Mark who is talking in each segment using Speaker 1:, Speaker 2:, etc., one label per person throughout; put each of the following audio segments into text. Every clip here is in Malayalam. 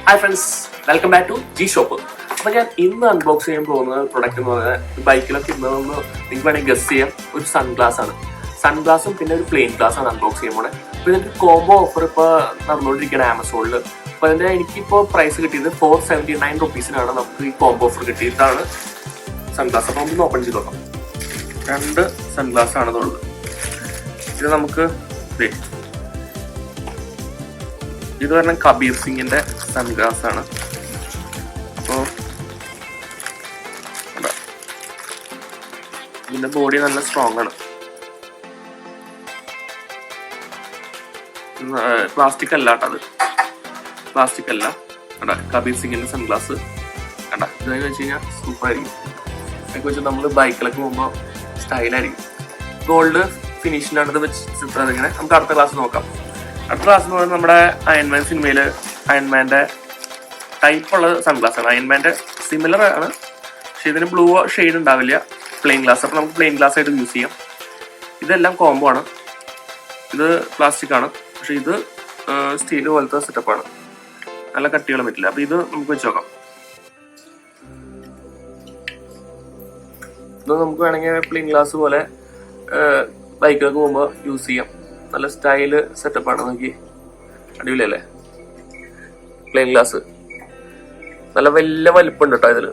Speaker 1: Hi friends, welcome back to jeeshopper. അപ്പോൾ ഞാൻ ഇന്ന് അൺബോക്സ് ചെയ്യാൻ പോകുന്ന പ്രൊഡക്റ്റ് എന്ന് പറഞ്ഞാൽ ബൈക്കിലൊക്കെ ഇന്നതൊന്ന് നിങ്ങൾക്ക് വേണമെങ്കിൽ ഗസ് ചെയ്യാം. ഒരു സൺഗ്ലാസ് ആണ്. സൺഗ്ലാസും പിന്നെ ഒരു പ്ലെയിൻ ഗ്ലാസ് ആണ് അൺബോക്സ് ചെയ്യാൻ പോണേ. അപ്പോൾ ഇതിൻ്റെ കോംബോ ഓഫർ ഇപ്പോൾ നടന്നുകൊണ്ടിരിക്കുകയാണ് ആമസോണിൽ. അപ്പോൾ അതിൻ്റെ എനിക്കിപ്പോൾ പ്രൈസ് കിട്ടിയത് 479 റുപ്പീസിനാണ് നമുക്ക് ഈ കോംബോ ഓഫർ കിട്ടിയിട്ടാണ് സൺഗ്ലാസ്. അപ്പോൾ നമുക്ക് ഓപ്പൺ ചെയ്ത് നോക്കാം. 2 സൺഗ്ലാസ് ആണെന്നുള്ളത്. ഇത് നമുക്ക് ഇത് പറഞ്ഞാൽ കബീർ സിംഗിന്റെ സൺഗ്ലാസ് ആണ്. അപ്പോൾ ഇതിന്റെ ബോഡി നല്ല സ്ട്രോങ് ആണ്. പ്ലാസ്റ്റിക് അല്ല കേട്ടോ, അത് പ്ലാസ്റ്റിക് അല്ല. കബീർ സിംഗിന്റെ സൺഗ്ലാസ് കണ്ട. ഇതെന്ന് വെച്ച് കഴിഞ്ഞാൽ സൂപ്പർ ആയിരിക്കും. അതൊക്കെ വെച്ചാൽ നമ്മൾ ബൈക്കിലൊക്കെ പോകുമ്പോൾ സ്റ്റൈലായിരിക്കും. ഗോൾഡ് ഫിനിഷിലാണ് ഇത് വെച്ചിട്ട്. ഇങ്ങനെ നമുക്ക് അടുത്ത ക്ലാസ് നോക്കാം. അടുത്ത ക്ലാസ് എന്ന് പറയുന്നത് നമ്മുടെ അയൺമാൻ സിനിമയിൽ അയൺമാൻ്റെ ടൈപ്പുള്ള സൺഗ്ലാസ് ആണ്. അയൺമാൻ്റെ സിമിലർ ആണ്, പക്ഷെ ഇതിന് ബ്ലൂ ഷെയ്ഡ് ഉണ്ടാവില്ല. Plain glass. അപ്പോൾ നമുക്ക് പ്ലെയിൻ ഗ്ലാസ് ആയിട്ട് യൂസ് ചെയ്യാം. ഇതെല്ലാം കോംബോ ആണ്. ഇത് പ്ലാസ്റ്റിക് ആണ്, പക്ഷെ ഇത് സ്റ്റീൽ പോലത്തെ സെറ്റപ്പാണ്. നല്ല കട്ടികൾ പറ്റില്ല. അപ്പോൾ ഇത് നമുക്ക് വെച്ച് നോക്കാം. ഇത് നമുക്ക് വേണമെങ്കിൽ പ്ലെയിൻ ഗ്ലാസ് പോലെ ബൈക്കിലൊക്കെ പോകുമ്പോൾ യൂസ് ചെയ്യാം. നല്ല സ്റ്റൈല് സെറ്റപ്പാണ്. നോക്കി, അടിപൊളിയല്ലേ? പ്ലെയിൻ ഗ്ലാസ് നല്ല വലിയ വലിപ്പമുണ്ട് കേട്ടോ. ഇതിൽ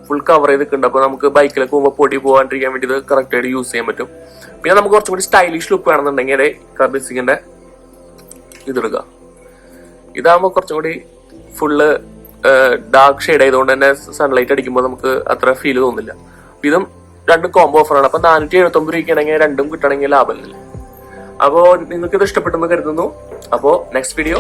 Speaker 1: ഫുൾ കവർ ചെയ്തിട്ടുണ്ട്. അപ്പോൾ നമുക്ക് ബൈക്കിലൊക്കെ പോകുമ്പോൾ പൊടി പോകാണ്ടിരിക്കാൻ വേണ്ടി ഇത് കറക്റ്റ് ആയിട്ട് യൂസ് ചെയ്യാൻ പറ്റും. പിന്നെ നമുക്ക് കുറച്ചും കൂടി സ്റ്റൈലിഷ് ലുക്ക് വേണമെന്നുണ്ടെങ്കിൽ കബീർ സിംഗിന്റെ ഇതെടുക്കുക. ഇതാകുമ്പോൾ കുറച്ചും കൂടി ഫുള്ള് ഡാർക്ക് ഷെയ്ഡ് ആയതുകൊണ്ട് തന്നെ സൺലൈറ്റ് അടിക്കുമ്പോൾ നമുക്ക് അത്ര ഫീൽ തോന്നില്ല. ഇതും രണ്ടും കോംബോ ഓഫറാണ്. അപ്പൊ 479 രൂപയ്ക്കാണെങ്കിൽ രണ്ടും കിട്ടണമെങ്കിൽ ലാഭമല്ലേ. അപ്പോൾ നിങ്ങൾക്ക് ഇത് ഇഷ്ടപ്പെട്ടെന്ന് കരുതുന്നു. അപ്പോൾ നെക്സ്റ്റ് വീഡിയോ